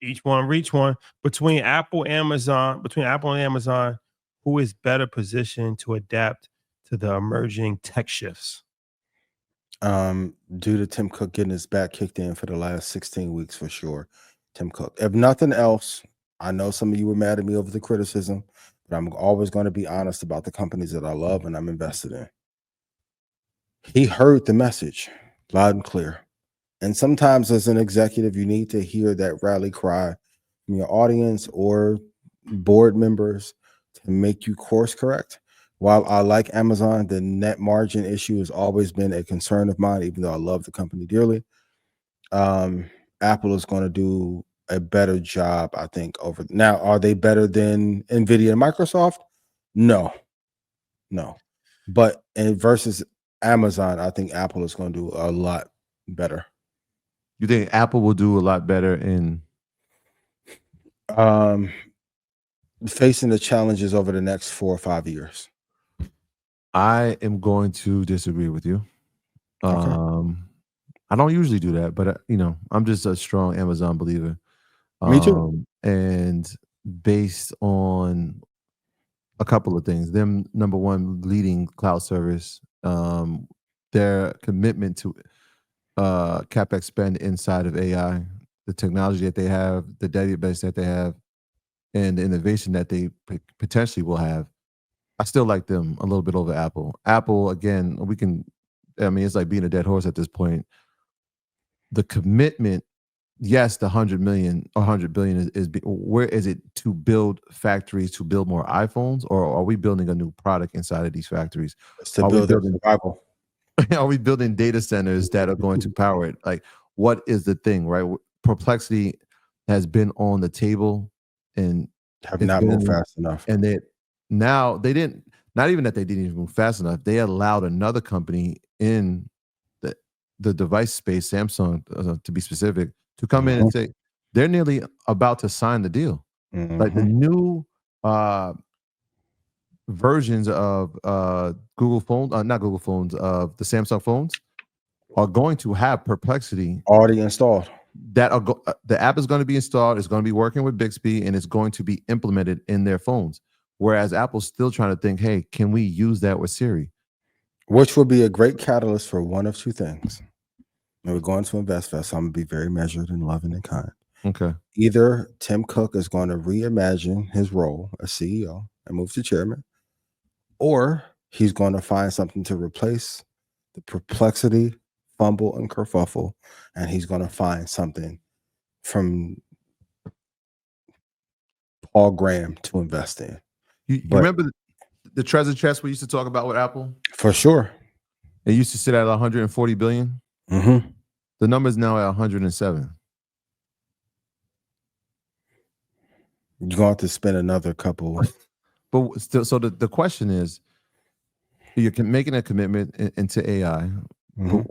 Each one reach one. Between Apple and Amazon, who is better positioned to adapt to the emerging tech shifts? Due to Tim Cook getting his back kicked in for the last 16 weeks for sure. Tim Cook. If nothing else, I know some of you were mad at me over the criticism, but I'm always going to be honest about the companies that I love and I'm invested in. He heard the message loud and clear. And sometimes, as an executive, you need to hear that rally cry from your audience or board members to make you course correct. While I like Amazon, the net margin issue has always been a concern of mine, even though I love the company dearly. Um, Apple is going to do a better job, I think. Over now, are they better than Nvidia and Microsoft? No, no. But versus Amazon, I think Apple is going to do a lot better. You think Apple will do a lot better in Um, facing the challenges over the next 4 or 5 years. I am going to disagree with you. Okay. I don't usually do that, but I'm just a strong Amazon believer. Me too. And based on a couple of things, them number one leading cloud service, their commitment to capex spend inside of AI, the technology that they have, the database that they have, and the innovation that they potentially will have. I still like them a little bit over Apple. Apple, again, it's like being a dead horse at this point. The commitment, yes, the 100 million or 100 billion where is it to build factories to build more iPhones, or are we building a new product inside of these factories? It's to Are we build their building survival. are we building data centers that are going to power it? Like, what is the thing, right? Perplexity has been on the table and Have it's not moved been, fast enough. and they didn't, not even that they didn't even move fast enough. They allowed another company in the device space, Samsung, to be specific, to come in and say they're nearly about to sign the deal. Like the new versions of Google phones, not Google phones, of the Samsung phones are going to have Perplexity already installed. The app is going to be installed. It's going to be working with Bixby, and it's going to be implemented in their phones. Whereas Apple's still trying to think, hey, can we use that with Siri? Which would be a great catalyst for one of two things. And we're going to InvestFest, so I'm going to be very measured and loving and kind. Okay. Either Tim Cook is going to reimagine his role as CEO and move to chairman, or he's going to find something to replace the perplexity, fumble, and kerfuffle, and he's going to find something from Paul Graham to invest in. You remember the treasure chest we used to talk about with Apple? For sure. It used to sit at 140 billion. Mm-hmm. The number is now at 107. You're going to have to spend another couple. But still, so the question is, you're making a commitment into AI. Mm-hmm.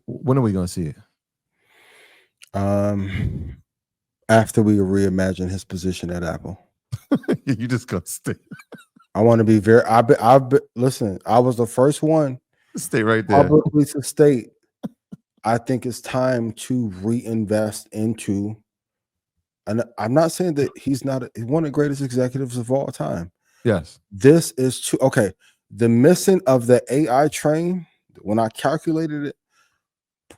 When are we going to see it? After we reimagine his position at Apple. You just gonna stay. I want to be very. Listen. I was the first one. Stay right there. Publicly to state, I think it's time to reinvest into. And I'm not saying that he's not one of the greatest executives of all time. Yes. This is too okay. The missing of the AI train, when I calculated it,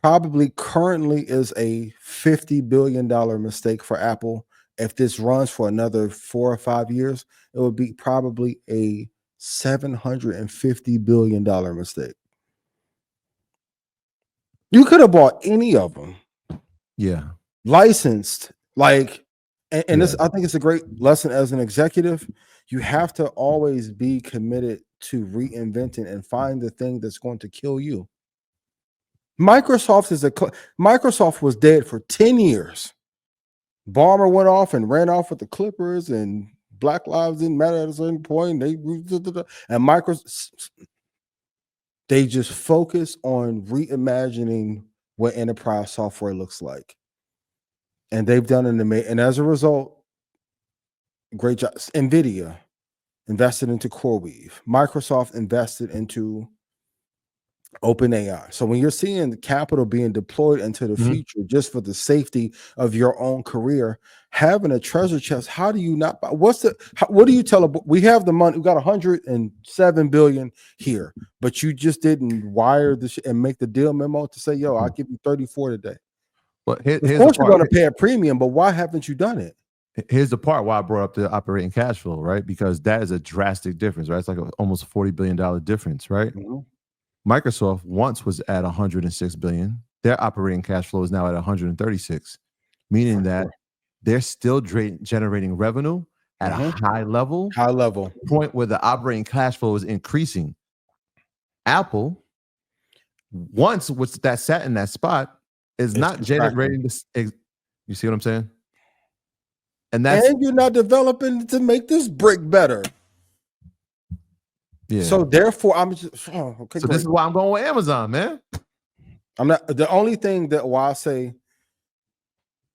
probably currently is a $50 billion mistake for Apple. If this runs for another 4 or 5 years, it would be probably a $750 billion mistake. You could have bought any of them. Yeah. Licensed. And this, I think it's a great lesson as an executive. You have to always be committed to reinventing and find the thing that's going to kill you. Microsoft was dead for 10 years. Ballmer went off and ran off with the Clippers, and Black Lives didn't matter at a certain point. They just focus on reimagining what enterprise software looks like. And they've done an amazing, and as a result, great job. NVIDIA invested into CoreWeave. Microsoft invested into OpenAI. So when you're seeing the capital being deployed into the Mhm. future just for the safety of your own career, having a treasure chest, how do you not buy? What do you tell? We have the money. We got 107 billion here, but you just didn't wire the and make the deal memo to say, "Yo, I'll give you 34 today." But Of here's the course, you're part. going to pay a premium, but why haven't you done it? Here's the part why I brought up the operating cash flow, right? Because that is a drastic difference, right? It's like almost $40 billion difference, right? Mhm. Microsoft once was at 106 billion. Their operating cash flow is now at 136, meaning For that sure. they're still generating revenue at a Mhm. high level, High level. point where the operating cash flow is increasing. Apple, once which that sat in that spot, is It's not contracting. generating this. You see what I'm saying? And that's And you're not developing to make this brick better. yeah. So therefore, I'm just okay. So Great. this is why I'm going with Amazon, man. I'm not the only thing that why I say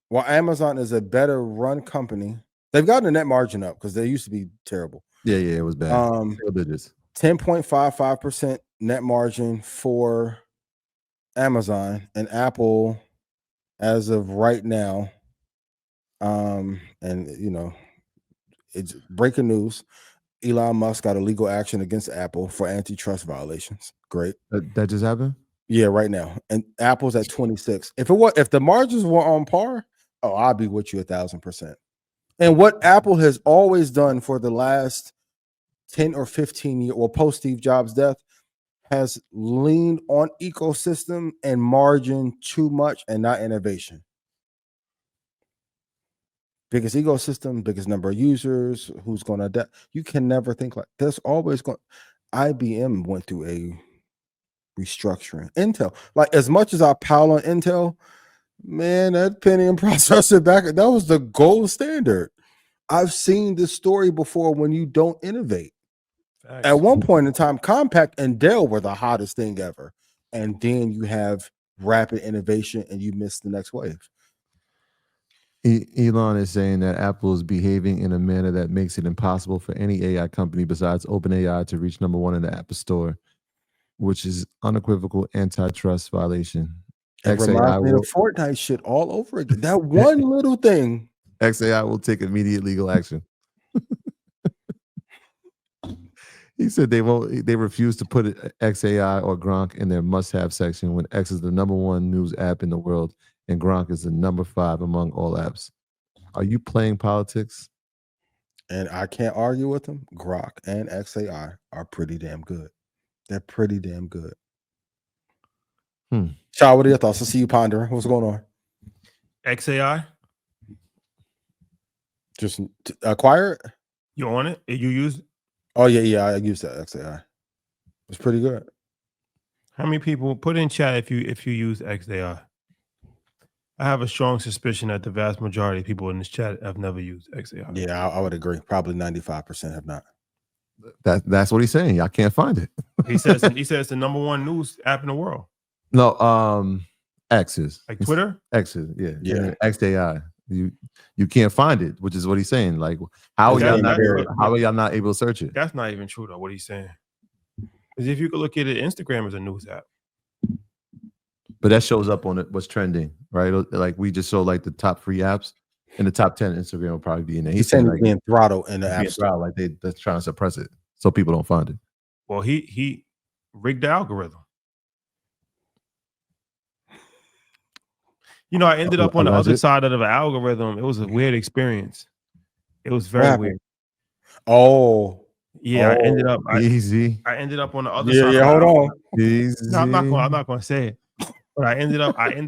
while Amazon is a better run company, they've gotten the net margin up because they used to be terrible. Yeah, it was bad. Single digits. 10.55% net margin for Amazon and Apple as of right now. And you know, it's breaking news. Elon Musk got a legal action against Apple for antitrust violations. Great. That just happened. Yeah, right now. And Apple's at 26. If the margins were on par, oh, I'd be with you 1,000%. And what Apple has always done for the last 10 or 15 years, well, post Steve Jobs' death, has leaned on ecosystem and margin too much and not innovation. Biggest ecosystem, biggest number of users, who's going to adapt. You can never think like there's always going. IBM went through a restructuring. Intel, like as much as I pile on Intel, man, that Pentium processor back, that was the gold standard. I've seen this story before when you don't innovate. Facts. At one point in time, Compaq and Dell were the hottest thing ever. And then you have rapid innovation and you miss the next wave. Elon is saying that Apple is behaving in a manner that makes it impossible for any AI company besides OpenAI to reach number one in the App Store, which is unequivocal antitrust violation. It reminds me of Fortnite shit all over again. That one little thing. XAI will take immediate legal action. He said they refuse to put XAI or Gronk in their must-have section when X is the number one news app in the world and Gronk is the number 5 among all apps. Are you playing politics? And I can't argue with them. Grok and XAI are pretty damn good. They're pretty damn good. Shaw, what are your thoughts? I see you pondering. What's going on? XAI? Just acquire it? You on it? You use it? Oh, yeah, I use that XAI. It's pretty good. How many people put in chat if you use XAI? I have a strong suspicion that the vast majority of people in this chat have never used XAI. Yeah, I would agree. Probably 95% have not. That's what he's saying. I can't find it. He says it's the number one news app in the world. No, X is like Twitter. X is yeah. XAI. You can't find it, which is what he's saying. Like, how are y'all not able to search it? That's not even true though. What he's saying, because if you could look at it, Instagram is a news app. But that shows up on it. What's trending, right? Like we just saw like the top 3 apps. In the top 10, Instagram will probably be in there. He's saying like, being throttled in the app store. Like they're trying to suppress it so people don't find it. Well, he rigged the algorithm. You know, I ended up on the other side of the algorithm. It was a weird experience. It was very weird. Oh, yeah. I ended up easy. I ended up on the other side. Yeah, hold on. Easy. No, I'm not going to say it. But I ended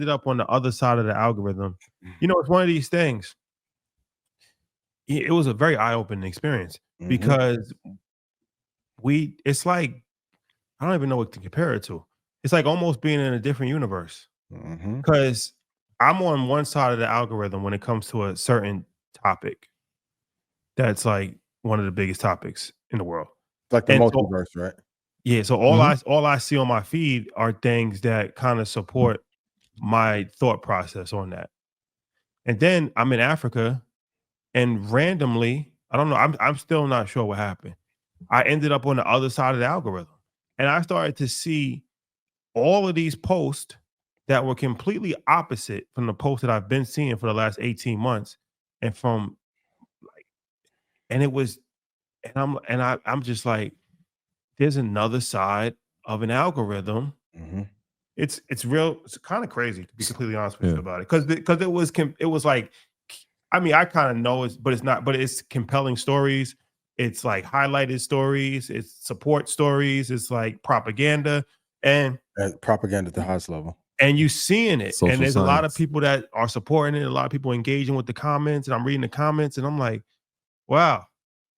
up on the other side of the algorithm. You know, it's one of these things. It was a very eye-opening experience because it's like, I don't even know what to compare it to. It's like almost being in a different universe. Because I'm on one side of the algorithm when it comes to a certain topic that's like one of the biggest topics in the world. Like the multiverse, right? Yeah. So all I see on my feed are things that kind of support my thought process on that. And then I'm in Africa and randomly, I don't know, I'm still not sure what happened. I ended up on the other side of the algorithm and I started to see all of these posts that were completely opposite from the posts that I've been seeing for the last 18 months. And from like, and it was, I'm just like, there's another side of an algorithm. Mhm. It's kind of crazy to be completely honest with Yeah. you about it. Because it was like, I mean, I kind of know it's, but it's not, but it's compelling stories. It's like highlighted stories, it's support stories, it's like propaganda. And Propaganda at the highest level. you seeing it, Social and there's a lot of science. people that are supporting it, a lot of people engaging with the comments, and I'm reading the comments, and I'm like, wow,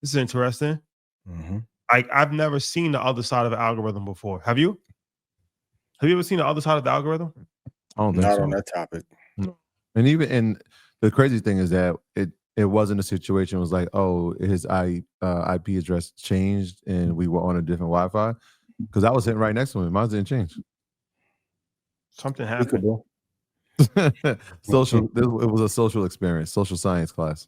this is interesting. Mhm. I've never seen the other side of the algorithm before. Have you? Have you ever seen the other side of the algorithm? I don't think Not so. on that topic. No. And the crazy thing is that it wasn't a situation. It was like, oh, his IP address changed and we were on a different Wi-Fi, because I was sitting right next to him. Mine didn't change. Something happened. Speakable. Social. It was a social experience, social science class.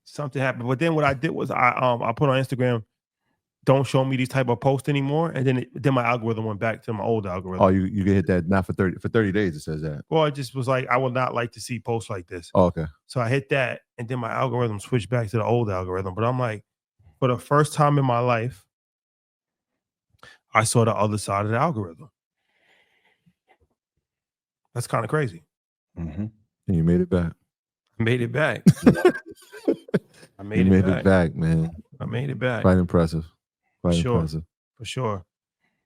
Something happened. But then what I did was I put on Instagram, don't show me these type of posts anymore, and then my algorithm went back to my old algorithm. Oh, you can hit that not for 30 days. It says that. Well, it just was like, I would not like to see posts like this. Oh, okay. So I hit that, and then my algorithm switched back to the old algorithm. But I'm like, for the first time in my life, I saw the other side of the algorithm. That's kind of crazy. Mhm. And you made it back. I made it back. I made You made it it back, man. I made it back. Quite impressive. Quite Sure. impressive. For sure.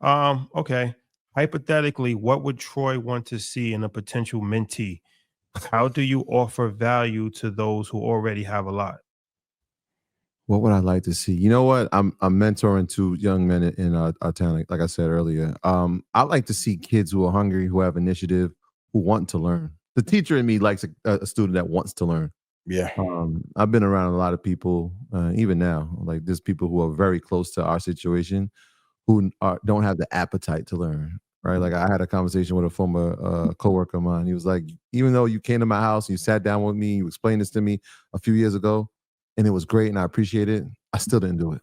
Okay. Hypothetically, what would Troy want to see in a potential mentee? How do you offer value to those who already have a lot? What would I like to see? You know what? I'm mentoring two young men in our town, like I said earlier. I like to see kids who are hungry, who have initiative, who want to learn. The teacher in me likes a student that wants to learn. Yeah. I've been around a lot of people, even now, like there's people who are very close to our situation who don't have the appetite to learn. Right. Like I had a conversation with a former coworker of mine. He was like, even though you came to my house and you sat down with me, you explained this to me a few years ago, and it was great and I appreciate it, I still didn't do it.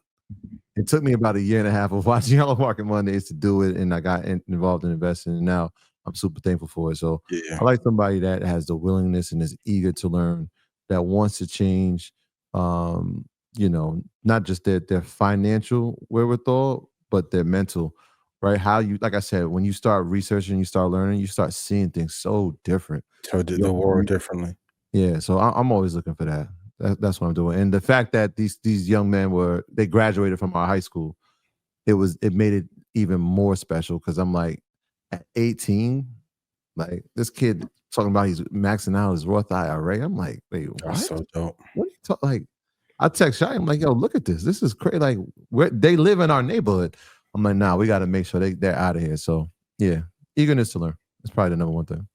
It took me about a year and a half of watching Yellow Market Mondays to do it, and I got involved in investing, and now I'm super thankful for it. So Yeah. I like somebody that has the willingness and is eager to learn, that wants to change. Not just their financial wherewithal, but their mental, right? How you, like I said, when you start researching, you start learning, you start seeing things so different. So did the world differently. Yeah, so I'm always looking for that. That's what I'm doing. And the fact that these young men they graduated from our high school, it made it even more special, because I'm like, at 18, like this kid talking about he's maxing out his Roth IRA. I'm like, wait, what? That's so dope. What are you talking? Like, I text Shy, I'm like, yo, look at this. This is crazy. Like, they live in our neighborhood. I'm like, nah, we got to make sure they're out of here. So yeah, eagerness to learn. It's probably the number one thing.